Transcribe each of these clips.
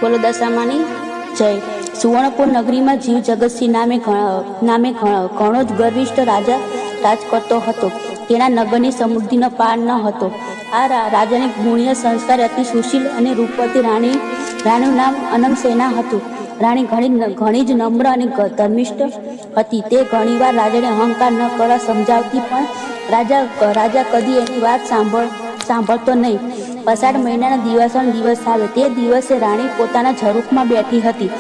બોલો દશામાની જય. સુવર્ણપુર નગરીમાં જીવ જગતસિંહ નામે ઘણો જ ગર્વિષ્ઠ રાજા રાજ કરતો હતો. તેના નગરની સમૃદ્ધિનો પાર ન હતો. આ રાજાની ગુણીય સંસ્કાર અતિ સુશીલ અને રૂપવતી રાણીનું નામ અનંગસેના હતું. રાણી ઘણી જ નમ્ર અને ધર્મિષ્ઠ હતી. તે ઘણીવાર રાજાને અહંકાર ન કરવા સમજાવતી, પણ રાજા કદી એની વાત સાંભળતો નહીં. અષાઢ મહિનાના દિવસ આવે. તે દિવસે રાણી પોતાના ઝરૂખમાં બેઠી હતી.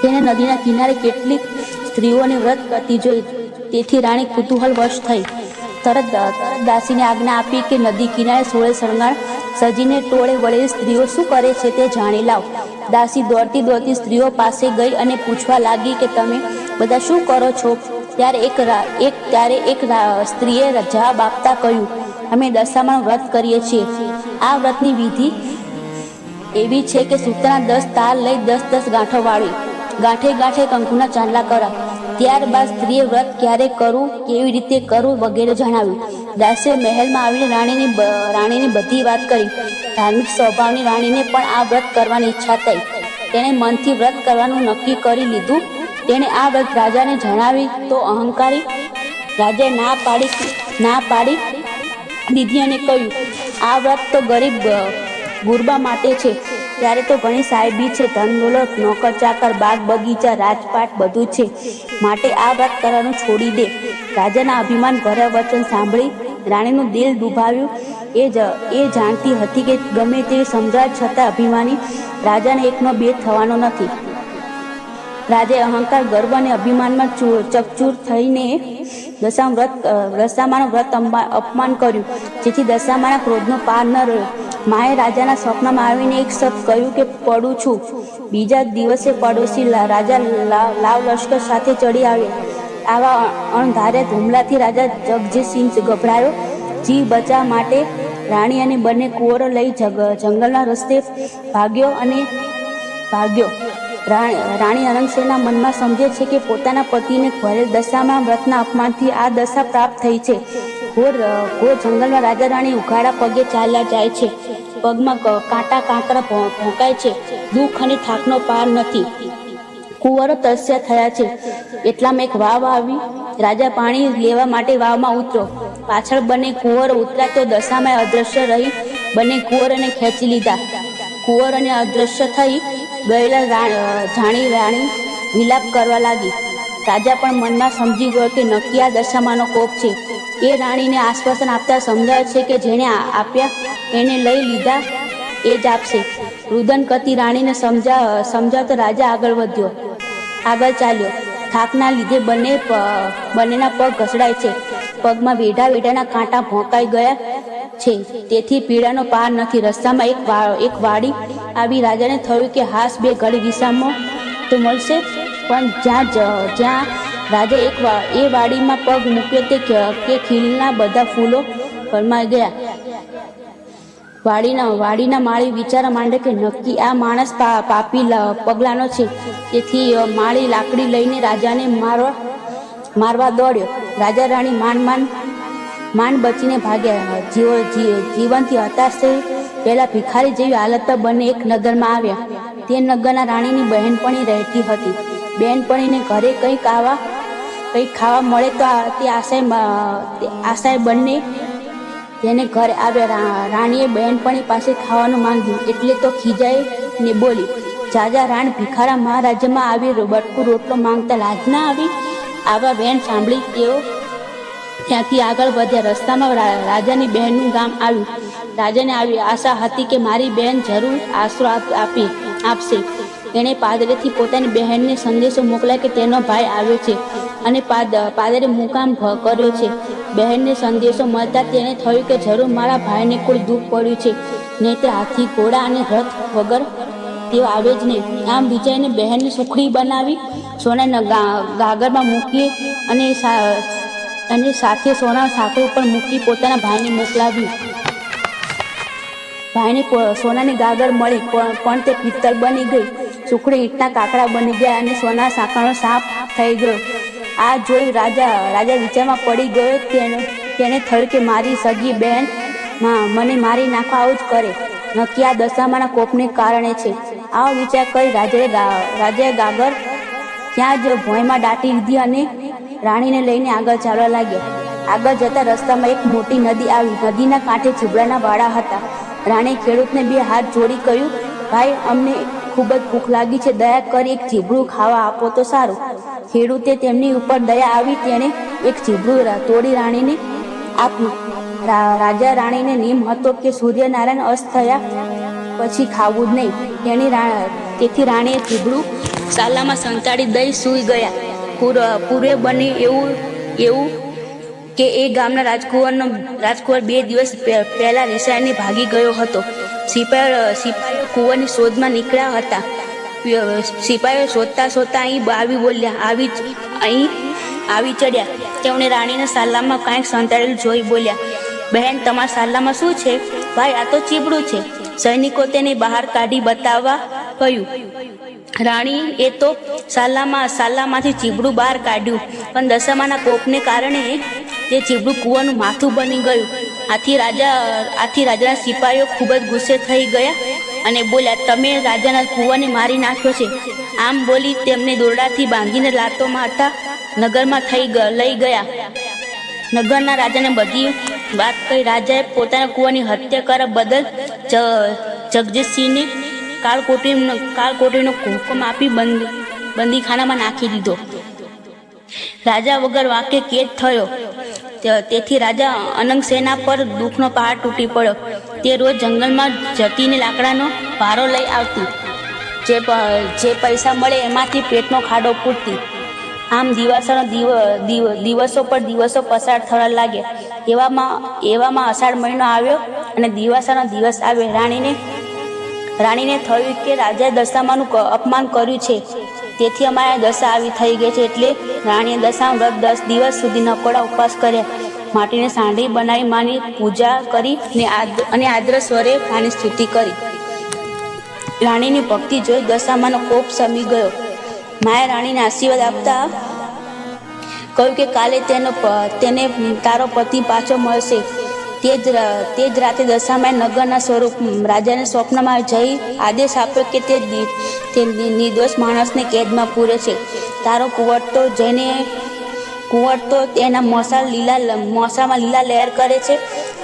તેને નદીના કિનારે કેટલીક સ્ત્રીઓને વ્રત કરતી જોઈ. તેથી રાણી કુતૂહલવશ થઈ. તરત દાસીને આજ્ઞા આપી કે નદી કિનારે સોળે શણગાર સજીને ટોળે વળેલી સ્ત્રીઓ શું કરે છે તે જાણી લાવ. દાસી દોડતી સ્ત્રીઓ પાસે ગઈ અને પૂછવા લાગી કે તમે બધા શું કરો છો? ત્યારે એક સ્ત્રીએ જવાબ આપતા કહ્યું, અમે દશામાનું વ્રત કરીએ છીએ. આ વ્રતની વિધિ એવી છે કે સૂતરના 10 તાર લઈ 10 ગાંઠો વાળી ગાંઠે કંકુના ચાંદલા કરા. ત્યારબાદ સ્ત્રીએ વ્રત ક્યારે કરવું, કેવી રીતે કરવું વગેરે જણાવ્યું. દાસીએ મહેલમાં આવીને રાણીની બધી વાત કરી. ધાર્મિક સ્વભાવની રાણીને પણ આ વ્રત કરવાની ઈચ્છા થઈ. તેણે મનથી વ્રત કરવાનું નક્કી કરી લીધું. તેણે આ વ્રત રાજાને જણાવી તો અહંકારી રાજાએ ના પાડી દીધી અને કહ્યું, આ વ્રત તો ગરીબ ગુરબા માટે છે. ત્યારે તો ઘણી સાહેબી છે, ધન દોલત, નોકર ચાકર, બાગ બગીચા, રાજપાટ બધું છે. માટે આ વ્રત કરવાનું છોડી દે. રાજાના અભિમાન ભર્યા વચન સાંભળી રાણીનું દિલ દુભાવ્યું. એ જાણતી હતી કે ગમે તેવી સમજાત છતાં અભિમાની રાજાને એકનો બે થવાનો નથી. રાજાએ અહંકાર, ગર્વ અને અભિમાનમાં ચકચૂર થઈને દશામાનું વ્રત અપમાન કર્યું, જેથી દશામાના ક્રોધનો પાર ન રહ્યો. માએ રાજાના સ્વપ્નમાં આવીને એક શબ્દ કહ્યું કે પડું છું. બીજા દિવસે પડોશી રાજા લાવ લશ્કર સાથે ચડી આવ્યા. આવા અણધાર્યા હુમલાથી રાજા જગજીતસિંહ ગભરાયો. જીવ બચાવવા માટે રાણી અને બંને કુંવરો લઈ જંગલના રસ્તે ભાગ્યો. રાણી અનંગસેના મનમાં સમજે છે કે પોતાના પતિને ભરેલ દશામાં વ્રતના અપમાનથી આ દશા પ્રાપ્ત થઈ છે. ઘોર જંગલમાં રાજા રાણી ઉઘાડા પગે ચાલ્યા જાય છે. પગમાં કાંકરા ભોંકાય છે. દુઃખ અને થાકનો પાર નથી. કુંવરો તરસ્યા થયા છે. એટલામાં એક વાવ આવી. રાજા પાણી લેવા માટે વાવમાં ઉતર્યો. પાછળ બંને કુંવરો ઉતર્યા તો દશામાં અદ્રશ્ય રહી બંને કુંવરોને ખેંચી લીધા. કુંવરોને અદ્રશ્ય થઈ ગયેલા રાણી વિલાપ કરવા લાગી. રાજા પણ મનમાં સમજી ગયો કે નક્કી આ દશામાનો કોપ છે. એ રાણીને આશ્વાસન આપતા સમજાવે છે કે જેણે આપ્યા એને લઈ લીધા એ જ આપશે. રુદન કરતી રાણીને સમજાવતો રાજા આગળ ચાલ્યો. થાકના લીધે બંનેના પગ ઘસડાય છે. પગમાં વેઢાના કાંટા ભોંકાઈ ગયા છે. તેથી પીડાનો પાર નથી. રસ્તામાં એક વાડી આવી. રાજાને થયું કે હાસ બે ઘડી વિસામો તો મળશે. પણ જ્યાં રાજા એ વાડીમાં પગ મૂક્યો તે કે ખીલના બધા ફૂલો ફરમાઈ ગયા. વાડીના માળી વિચારવા માંડે કે નક્કી આ માણસ પાપી પગલાનો છે. તેથી માળી લાકડી લઈને રાજાને મારવા દોડ્યો. રાજા રાણી માંડ બચીને ભાગ્યા. જીવનથી હતાશ થઈ પહેલા ભિખારી જેવી હાલતમાં બંને એક નગરમાં આવ્યા. તે નગરના રાણીની બહેનપણી રહેતી હતી. બહેનપણીને ઘરે કંઈક ખાવા મળે તો તે આશાએ બંને તેને ઘરે આવ્યા. રાણીએ બહેનપણી પાસે ખાવાનું માંગ્યું એટલે તો ખીજાઈને બોલી, જાજા રાણ ભિખારા મહારાજ્યમાં આવી બટકું રોટલો માંગતા લાજ ના આવી? આવા બહેન સાંભળી તેઓ ત્યાંથી આગળ વધ્યા. રસ્તામાં રાજાની બહેનનું ગામ આવ્યું. રાજાને આવી આશા હતી કે મારી બહેન જરૂર આશરો આપશે. એણે પાદરેથી પોતાની બહેનને સંદેશો મોકલ્યા કે તેનો ભાઈ આવ્યો છે અને પાદરે મુકામ કર્યો છે. બહેનને સંદેશો મળતા તેને થયું કે જરૂર મારા ભાઈને કોઈ દુઃખ પડ્યું છે, નહીં તે હાથી, ઘોડા અને રથ વગર તેઓ આવે જ નહીં. આમ વિચારીને બહેનને સુખડી બનાવી સોનાના ગાગરમાં મૂકી અને સાથે સોના સાંકળ ઉપર મૂકી પોતાના ભાઈને મોકલાવ્યું. ભાઈને સોનાની ગાગર મળી પણ તે પિત્તળ બની ગઈ. સુખડી ઈંટના કાકડા બની ગયા અને સોના સાંકળનો સાપ થઈ ગયો. આ જોઈ રાજા વિચારમાં પડી ગયો. તેને થયું કે મારી સગી બહેન મને મારી નાખવા આવું જ કરે. નક્કી આ દશામાના કોપને કારણે છે. આવો વિચાર કરી રાજાએ ગાગર ત્યાં જ ભોંયમાં દાટી લીધી અને રાણીને લઈને આગળ ચાલવા લાગ્યા. આગળ જતા રસ્તામાં એક મોટી નદી આવી. નદીના કાંઠે ચીબડાના વાડા હતા. રાણીએ ખેડૂતને બે હાથ જોડી કહ્યું, ભાઈ, અમને ખૂબ જ ભૂખ લાગી છે, દયા કરી એક ચીબડું ખાવા આપો તો સારું. ખેડૂતે તેમની ઉપર દયા આવી. તેણે એક ચીબડું તોડી રાણીને આપ્યું. રાજા રાણીને નિયમ હતો કે સૂર્યનારાયણ અસ્ત થયા પછી ખાવું જ નહીં. તેથી રાણીએ ચીબડું સાલામાં સંતાડી દઈ સૂઈ ગયા. પૂર્વે બને એવું કે એ ગામના રાજકુંવર 2 દિવસ પહેલા રિસાઈને ભાગી ગયો હતો. સિપાહીઓ કુંવરની શોધમાં નીકળ્યા હતા. સિપાહીઓ શોધતા અહીં આવી બોલ્યા, અહીં આવી ચડ્યા. તેમણે રાણીના સાલામાં કાંઈક સંતાડેલું જોઈ બોલ્યા, બહેન, તમારા સાલામાં શું છે? ભાઈ, આ તો ચીબડું છે. સૈનિકો તેને બહાર કાઢી બતાવવા કહ્યું. રાણી એ તો સાલામાંથી ચીબડું બહાર કાઢ્યું, પણ દશામાના કોપને કારણે તે ચીબડું કુંવરનું માથું બની ગયું. આથી રાજાના સિપાહીઓ ખૂબ જ ગુસ્સે થઈ ગયા અને બોલ્યા, તમે રાજાના કુંવરને મારી નાખ્યો છે. આમ બોલી તેમને દોરડાથી બાંધીને લાતો મારતા નગરમાં લઈ ગયા. નગરના રાજાને બધી વાત કહી. રાજાએ પોતાના કુંવરની હત્યા કરવા બદલ જગજીતસિંહને કાળકોટરીનો હુકમ આપી બંદીખાનામાં નાખી દીધો. રાજા વગર વાંકે કેદ થયો. તેથી રાજા અનંગસેના પર દુઃખનો પહાડ તૂટી પડ્યો. તે રોજ જંગલમાં જતીને લાકડાનો ભારો લઈ આવતી. જે પૈસા મળે એમાંથી પેટનો ખાડો પૂરતી. આમ દિવસો પર દિવસો પસાર થવા લાગ્યા. એવામાં અષાઢ મહિનો આવ્યો અને દિવાસાનો દિવસ આવ્યો. રાણીને થયું કે રાજાએ દશામાનું અપમાન કર્યું છે, તેથી અમારે દશા આવી થઈ ગઈ છે. એટલે રાણીએ દશામાં વ્રત 10 દિવસ સુધી નકોડા ઉપવાસ કર્યા. માટીને સાંઢી બનાવી માની પૂજા કરી અને આદ્ર સ્વરે માની સ્તુતિ કરી. રાણીની ભક્તિ જોઈ દશામાનો કોપ શમી ગયો. માએ રાણીને આશીર્વાદ આપતા કહ્યું કે કાલે તેને તારો પતિ પાછો મળશે. તે જ રાતે દશામાએ નગરના સ્વરૂપ રાજાને સ્વપ્નમાં જઈ આદેશ આપ્યો કે તે નિર્દોષ માણસને કેદમાં પૂરે છે. તારો કુંવર તો તેના મોસામાં લીલા લહેર કરે છે.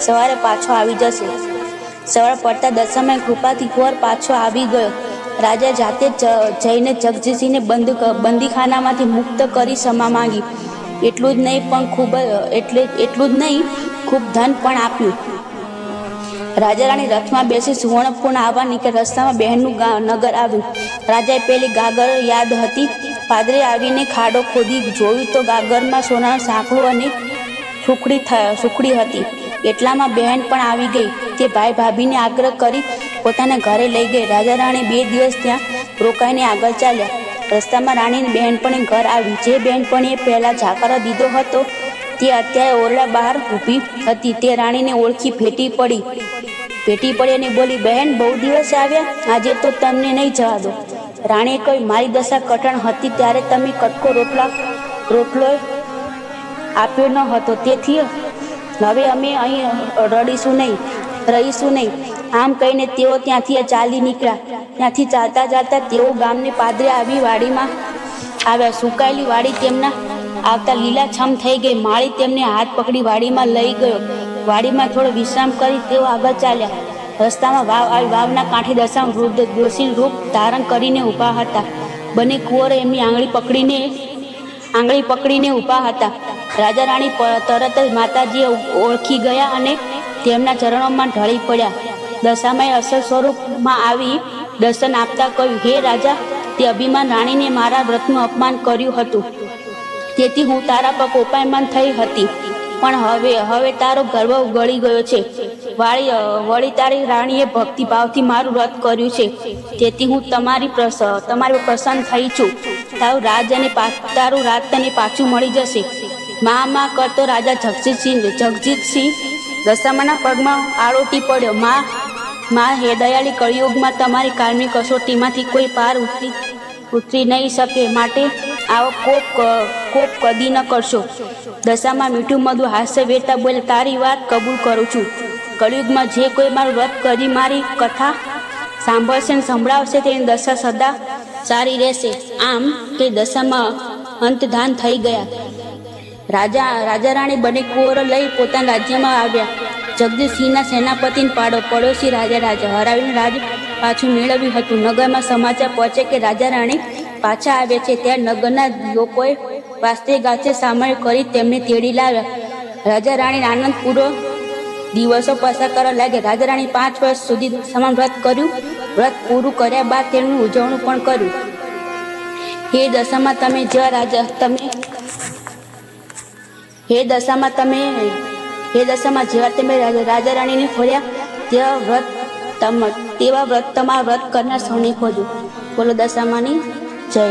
સવારે પાછો આવી જશે. સવાર પડતા દશામાએ કૃપાથી કુંવર પાછો આવી ગયો. રાજા જાતે જઈને જગજીતસિંહને બંદીખાનામાંથી મુક્ત કરી ક્ષમા માંગી. એટલું જ નહીં, ખૂબ ધન પણ આપ્યું. રાજા રાણી રથમાં બેસી સુવર્ણપુર આવવા નીકળ્યા. રસ્તામાં બહેનનું નગર આવ્યું. રાજાએ પેલી ગાગર યાદ હતી. પાદરે આવીને ખાડો ખોદી જોયું તો ગાગરમાં સોનાનું સાંકળું અને સુખડી હતી. એટલામાં બહેન પણ આવી ગઈ. તે ભાઈ ભાભીને આગ્રહ કરી પોતાના ઘરે લઈ ગઈ. રાજા રાણી 2 દિવસ ત્યાં રોકાઈને આગળ ચાલ્યા. રસ્તામાં રાણીની બહેનપણી ઘર આવી. જે બહેનપણીએ પહેલા જાકારો દીધો હતો તે અત્યારે ઓરડા બહાર ઊભી હતી. તે રાણીને ઓળખી ભેટી પડી અને બોલી, બહેન, બહુ દિવસે આવ્યા, આજે તો તમને નહીં જવા દો. રાણીએ કહ્યું, મારી દશા કઠણ હતી ત્યારે તમે કટકો રોટલો આપ્યો ન હતો, તેથી હવે અમે અહીં રહીશું નહીં. આમ કહીને તેઓ ત્યાંથી ચાલી નીકળ્યા. ત્યાંથી ચાલતા તેઓ ગામને પાદરે આવી વાડીમાં આવ્યા. સુકાયેલી વાડી તેમના આવતા લીલાછમ થઈ ગઈ. માળી તેમને હાથ પકડી વાડીમાં લઈ ગયો. વાડીમાં થોડો વિશ્રામ કરી તેઓ આગળ ચાલ્યા. રસ્તામાં વાવ આવી. વાવના કાંઠે દશામાં વૃદ્ધ દોષી રૂપ ધારણ કરીને ઊભા હતા. બંને કુંવરો એમની આંગળી પકડીને ઊભા હતા. રાજા રાણી તરત જ માતાજીએ ઓળખી ગયા અને તેમના ચરણોમાં ઢળી પડ્યા. દશામાએ અસલ સ્વરૂપમાં આવી દર્શન આપતા કહ્યું, હે રાજા, તે અભિમાન રાણીને મારા વ્રતનું અપમાન કર્યું હતું, તેથી હું તારા પર કોપાયમાન થઈ હતી. પણ હવે તારો ગર્વ ગળી ગયો છે. વળી તારી રાણીએ ભક્તિભાવથી મારું વ્રત કર્યું છે, તેથી હું તમારી પ્રસન્ન થઈ છું. તારું રાજ તને પાછું મળી જશે. મા કરતો રાજા જગજીતસિંહ દશામાના પગમાં આળોટી પડ્યો. મા હે દયાળી, કળિયુગમાં તમારી કાળની કસોટીમાંથી કોઈ પાર ઉતરી નહીં શકે, માટે આવો કોપ કદી ન કરશો. દશામાં મીઠું મધુ હાસ્ય વેરતા બોલે, તારી વાત કબૂલ કરું છું. કળિયુગમાં જે કોઈ મારું વ્રત કરી મારી કથા સાંભળશે અને સંભળાવશે તેની દશા સદા સારી રહેશે. આમ તે દશામાં અંતધાન થઈ ગયા. રાજા રાણી બંને કુંવરો લઈ પોતાના રાજ્યમાં આવ્યા. જગદીશસિંહના સેનાપતિને પડોશી રાજા હરાવીને રાજ પાછું મેળવ્યું હતું. નગરમાં સમાચાર પહોંચે કે રાજા રાણી પાછા આવે છે. ત્યાં નગરના લોકોએ વાસ્તે ગાસ્તે સામેલ કરી તેમને તેડી લાવ્યા. રાજા રાણી આનંદપૂર્વક દિવસો પસાર કરવા લાગ્યા. રાજા રાણી 5 વર્ષ સુધી સમાન વ્રત કર્યું. વ્રત પૂરું કર્યા બાદ તેમનું ઉજવણું પણ કર્યું. હે દશામાં તમે જેવા તમે રાજા રાણીને ફર્યા તેવા વ્રત તમારા વ્રત કરનાર સૌને ખોજો. બોલો દશામાની જય.